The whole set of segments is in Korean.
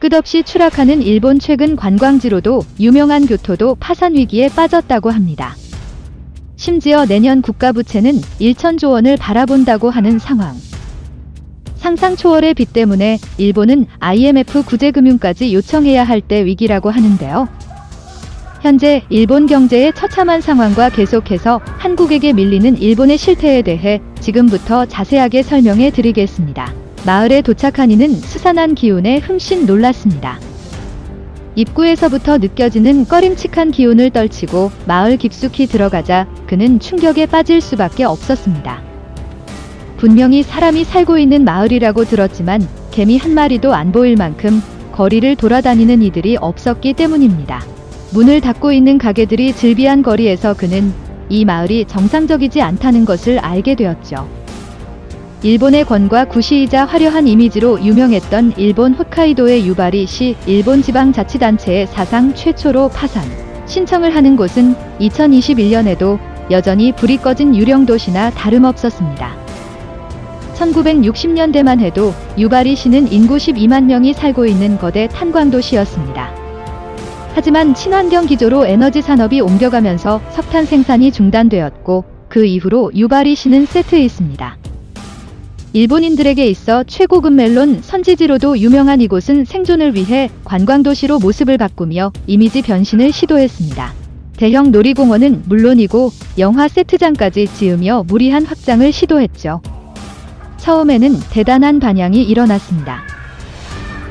끝없이 추락하는 일본 최근 관광지로도 유명한 교토도 파산 위기에 빠졌다고 합니다. 심지어 내년 국가부채는 1,000조 원을 바라본다고 하는 상황. 상상 초월의 빚 때문에 일본은 IMF 구제금융까지 요청해야 할 때 위기라고 하는데요. 현재 일본 경제의 처참한 상황과 계속해서 한국에게 밀리는 일본의 실태에 대해 지금부터 자세하게 설명해 드리겠습니다. 마을에 도착한 이는 스산한 기운에 흠씬 놀랐습니다. 입구에서부터 느껴지는 꺼림칙한 기운을 떨치고 마을 깊숙이 들어가자 그는 충격에 빠질 수밖에 없었습니다. 분명히 사람이 살고 있는 마을이라고 들었지만 개미 한 마리도 안 보일 만큼 거리를 돌아다니는 이들이 없었기 때문입니다. 문을 닫고 있는 가게들이 즐비한 거리에서 그는 이 마을이 정상적이지 않다는 것을 알게 되었죠. 일본의 권과 구시이자 화려한 이미지로 유명했던 일본 홋카이도의 유바리시 일본 지방자치단체의 사상 최초로 파산 신청을 하는 곳은 2021년에도 여전히 불이 꺼진 유령도시나 다름없었습니다. 1960년대만 해도 유바리시는 인구 12만 명이 살고 있는 거대 탄광도시였습니다. 하지만 친환경 기조로 에너지 산업이 옮겨가면서 석탄 생산이 중단되었고 그 이후로 유바리시는 쇠퇴해 있습니다. 일본인들에게 있어 최고급 멜론 선지지로도 유명한 이곳은 생존을 위해 관광도시로 모습을 바꾸며 이미지 변신을 시도했습니다. 대형 놀이공원은 물론이고 영화 세트장까지 지으며 무리한 확장을 시도했죠. 처음에는 대단한 반향이 일어났습니다.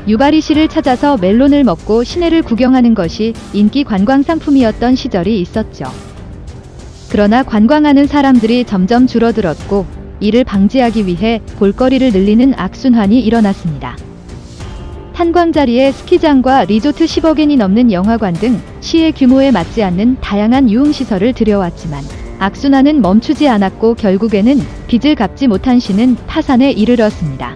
유바리시를 찾아서 멜론을 먹고 시내를 구경하는 것이 인기 관광 상품이었던 시절이 있었죠. 그러나 관광하는 사람들이 점점 줄어들었고 이를 방지하기 위해 볼거리를 늘리는 악순환이 일어났습니다. 탄광 자리에 스키장과 리조트 10억엔이 넘는 영화관 등 시의 규모에 맞지 않는 다양한 유흥시설을 들여왔지만 악순환은 멈추지 않았고 결국에는 빚을 갚지 못한 시는 파산에 이르렀습니다.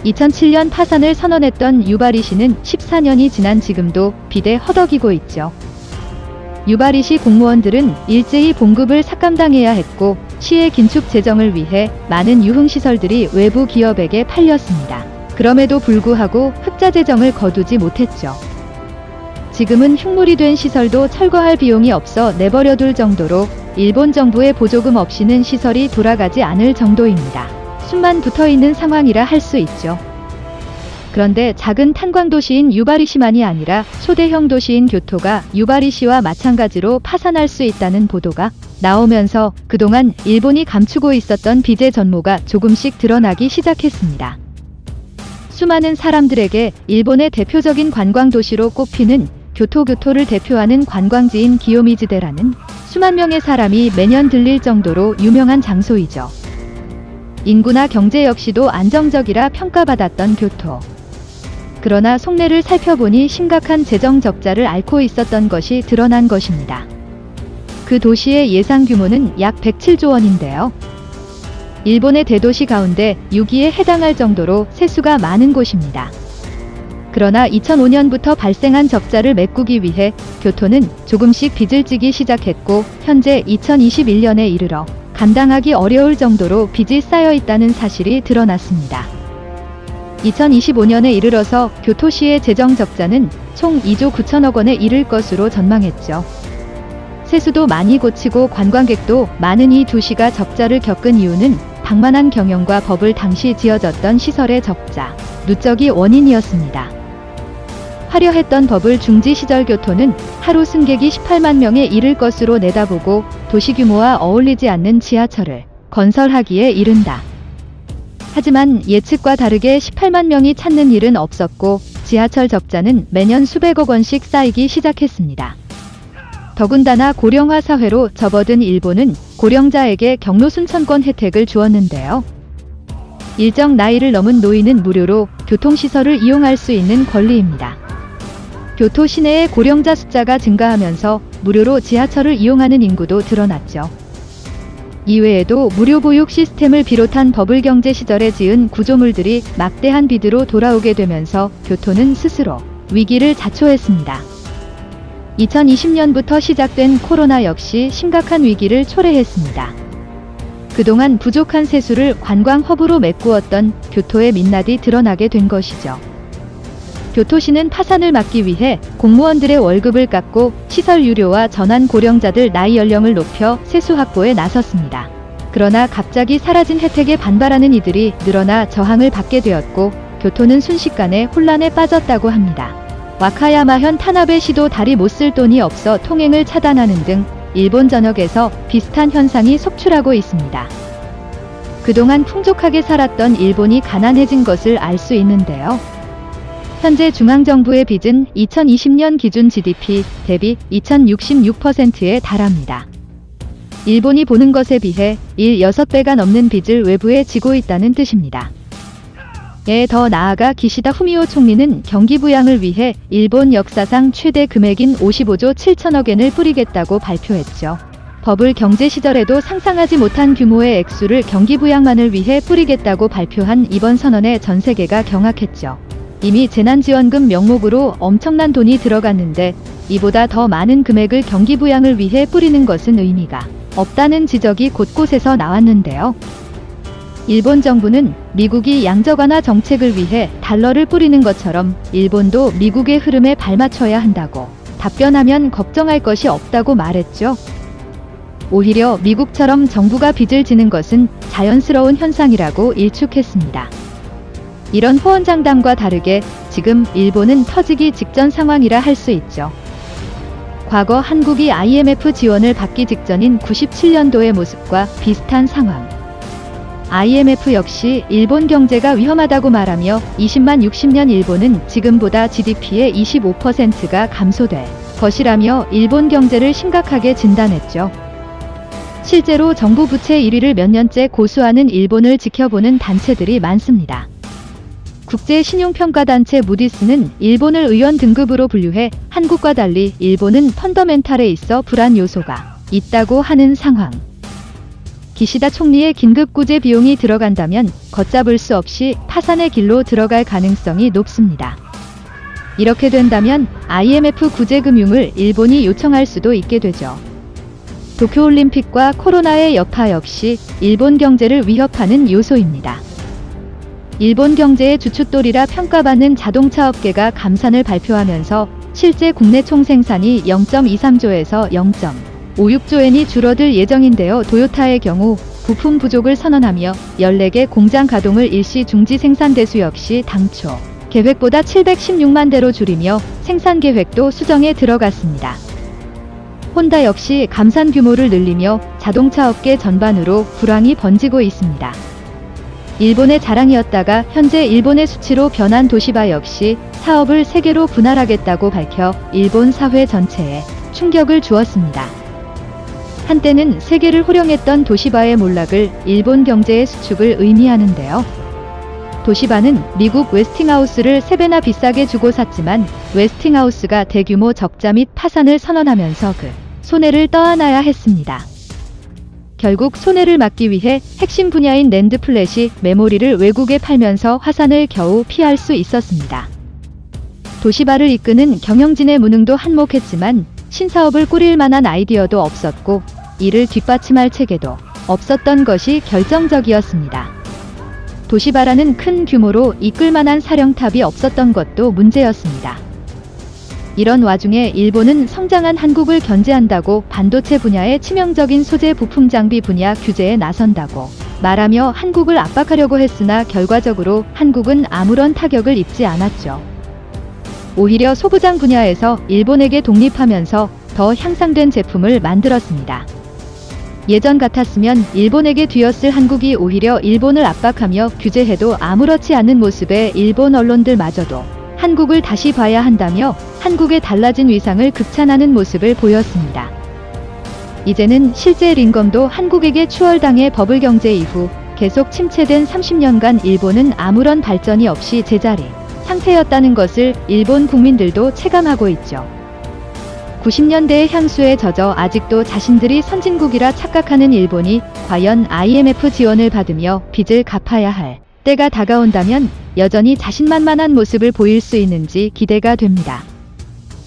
2007년 파산을 선언했던 유바리시는 14년이 지난 지금도 빚에 허덕이고 있죠. 유바리시 공무원들은 일제히 봉급을 삭감당해야 했고 시의 긴축 재정을 위해 많은 유흥시설들이 외부 기업에게 팔렸습니다. 그럼에도 불구하고 흑자 재정을 거두지 못했죠. 지금은 흉물이 된 시설도 철거할 비용이 없어 내버려둘 정도로 일본 정부의 보조금 없이는 시설이 돌아가지 않을 정도입니다. 숨만 붙어있는 상황이라 할 수 있죠. 그런데 작은 탄광도시인 유바리시만이 아니라 초대형 도시인 교토가 유바리시와 마찬가지로 파산할 수 있다는 보도가 나오면서 그동안 일본이 감추고 있었던 빚의 전모가 조금씩 드러나기 시작했습니다. 수많은 사람들에게 일본의 대표적인 관광도시로 꼽히는 교토를 대표하는 관광지인 기요미즈데라는 수만 명의 사람이 매년 들릴 정도로 유명한 장소이죠. 인구나 경제 역시도 안정적이라 평가받았던 교토. 그러나 속내를 살펴보니 심각한 재정 적자를 앓고 있었던 것이 드러난 것입니다. 그 도시의 예상 규모는 약 107조 원인데요. 일본의 대도시 가운데 6위에 해당할 정도로 세수가 많은 곳입니다. 그러나 2005년부터 발생한 적자를 메꾸기 위해 교토는 조금씩 빚을 지기 시작했고 현재 2021년에 이르러 감당하기 어려울 정도로 빚이 쌓여 있다는 사실이 드러났습니다. 2025년에 이르러서 교토시의 재정 적자는 총 2조 9천억 원에 이를 것으로 전망했죠. 세수도 많이 고치고 관광객도 많은 이 도시가 적자를 겪은 이유는 방만한 경영과 버블 당시 지어졌던 시설의 적자, 누적이 원인이었습니다. 화려했던 버블 중지 시절 교토는 하루 승객이 18만 명에 이를 것으로 내다보고 도시 규모와 어울리지 않는 지하철을 건설하기에 이른다. 하지만 예측과 다르게 18만 명이 찾는 일은 없었고 지하철 적자는 매년 수백억 원씩 쌓이기 시작했습니다. 더군다나 고령화 사회로 접어든 일본은 고령자에게 경로 순천권 혜택을 주었는데요. 일정 나이를 넘은 노인은 무료로 교통시설을 이용할 수 있는 권리입니다. 교토 시내의 고령자 숫자가 증가하면서 무료로 지하철을 이용하는 인구도 드러났죠. 이외에도 무료 보육 시스템을 비롯한 버블 경제 시절에 지은 구조물들이 막대한 빚으로 돌아오게 되면서 교토는 스스로 위기를 자초했습니다. 2020년부터 시작된 코로나 역시 심각한 위기를 초래했습니다. 그동안 부족한 세수를 관광 허브로 메꾸었던 교토의 민낯이 드러나게 된 것이죠. 교토시는 파산을 막기 위해 공무원들의 월급을 깎고 시설 유료와 전환 고령자들 나이 연령을 높여 세수 확보에 나섰습니다. 그러나 갑자기 사라진 혜택에 반발하는 이들이 늘어나 저항을 받게 되었고 교토는 순식간에 혼란에 빠졌다고 합니다. 와카야마현 타나베시도 다리 못 쓸 돈이 없어 통행을 차단하는 등 일본 전역에서 비슷한 현상이 속출하고 있습니다. 그동안 풍족하게 살았던 일본이 가난해진 것을 알 수 있는데요. 현재 중앙정부의 빚은 2020년 기준 GDP 대비 2066%에 달합니다. 일본이 보는 것에 비해 6배가 넘는 빚을 외부에 지고 있다는 뜻입니다. 더 나아가 기시다 후미오 총리는 경기 부양을 위해 일본 역사상 최대 금액인 55조 7천억 엔을 뿌리겠다고 발표했죠. 버블 경제 시절에도 상상하지 못한 규모의 액수를 경기 부양만을 위해 뿌리겠다고 발표한 이번 선언에 전 세계가 경악했죠. 이미 재난지원금 명목으로 엄청난 돈이 들어갔는데 이보다 더 많은 금액을 경기 부양을 위해 뿌리는 것은 의미가 없다는 지적이 곳곳에서 나왔는데요. 일본 정부는 미국이 양적 완화 정책을 위해 달러를 뿌리는 것처럼 일본도 미국의 흐름에 발맞춰야 한다고 답변하면 걱정할 것이 없다고 말했죠. 오히려 미국처럼 정부가 빚을 지는 것은 자연스러운 현상이라고 일축했습니다. 이런 호언장담과 다르게 지금 일본은 터지기 직전 상황이라 할 수 있죠. 과거 한국이 IMF 지원을 받기 직전인 97년도의 모습과 비슷한 상황. IMF 역시 일본 경제가 위험하다고 말하며 20만 60년 일본은 지금보다 GDP의 25%가 감소될 것이라며 일본 경제를 심각하게 진단했죠. 실제로 정부 부채 1위를 몇 년째 고수하는 일본을 지켜보는 단체들이 많습니다. 국제신용평가단체 무디스는 일본을 의원 등급으로 분류해 한국과 달리 일본은 펀더멘탈에 있어 불안 요소가 있다고 하는 상황. 기시다 총리의 긴급구제 비용이 들어간다면 걷잡을 수 없이 파산의 길로 들어갈 가능성이 높습니다. 이렇게 된다면 IMF 구제금융을 일본이 요청할 수도 있게 되죠. 도쿄올림픽과 코로나의 여파 역시 일본 경제를 위협하는 요소입니다. 일본 경제의 주춧돌이라 평가받는 자동차 업계가 감산을 발표하면서 실제 국내 총생산이 0.23조에서 0.56조 엔이 줄어들 예정인데요. 도요타의 경우 부품 부족을 선언하며 14개 공장 가동을 일시 중지 생산 대수 역시 당초 계획보다 716만 대로 줄이며 생산 계획도 수정에 들어갔습니다. 혼다 역시 감산 규모를 늘리며 자동차 업계 전반으로 불황이 번지고 있습니다. 일본의 자랑이었다가 현재 일본의 수치로 변한 도시바 역시 사업을 세계로 분할하겠다고 밝혀 일본 사회 전체에 충격을 주었습니다. 한때는 세계를 호령했던 도시바의 몰락을 일본 경제의 수축을 의미하는데요. 도시바는 미국 웨스팅하우스를 3배나 비싸게 주고 샀지만 웨스팅하우스가 대규모 적자 및 파산을 선언하면서 그 손해를 떠안아야 했습니다. 결국 손해를 막기 위해 핵심 분야인 낸드 플래시 메모리를 외국에 팔면서 화산을 겨우 피할 수 있었습니다. 도시바를 이끄는 경영진의 무능도 한몫했지만 신사업을 꾸릴 만한 아이디어도 없었고 이를 뒷받침할 체계도 없었던 것이 결정적이었습니다. 도시바라는 큰 규모로 이끌 만한 사령탑이 없었던 것도 문제였습니다. 이런 와중에 일본은 성장한 한국을 견제한다고 반도체 분야의 치명적인 소재 부품 장비 분야 규제에 나선다고 말하며 한국을 압박하려고 했으나 결과적으로 한국은 아무런 타격을 입지 않았죠. 오히려 소부장 분야에서 일본에게 독립하면서 더 향상된 제품을 만들었습니다. 예전 같았으면 일본에게 뒤였을 한국이 오히려 일본을 압박하며 규제해도 아무렇지 않은 모습에 일본 언론들마저도 한국을 다시 봐야 한다며 한국의 달라진 위상을 극찬하는 모습을 보였습니다. 이제는 실제 링검도 한국에게 추월당해 버블 경제 이후 계속 침체된 30년간 일본은 아무런 발전이 없이 제자리 상태였다는 것을 일본 국민들도 체감하고 있죠. 90년대의 향수에 젖어 아직도 자신들이 선진국이라 착각하는 일본이 과연 IMF 지원을 받으며 빚을 갚아야 할 때가 다가온다면 여전히 자신만만한 모습을 보일 수 있는지 기대가 됩니다.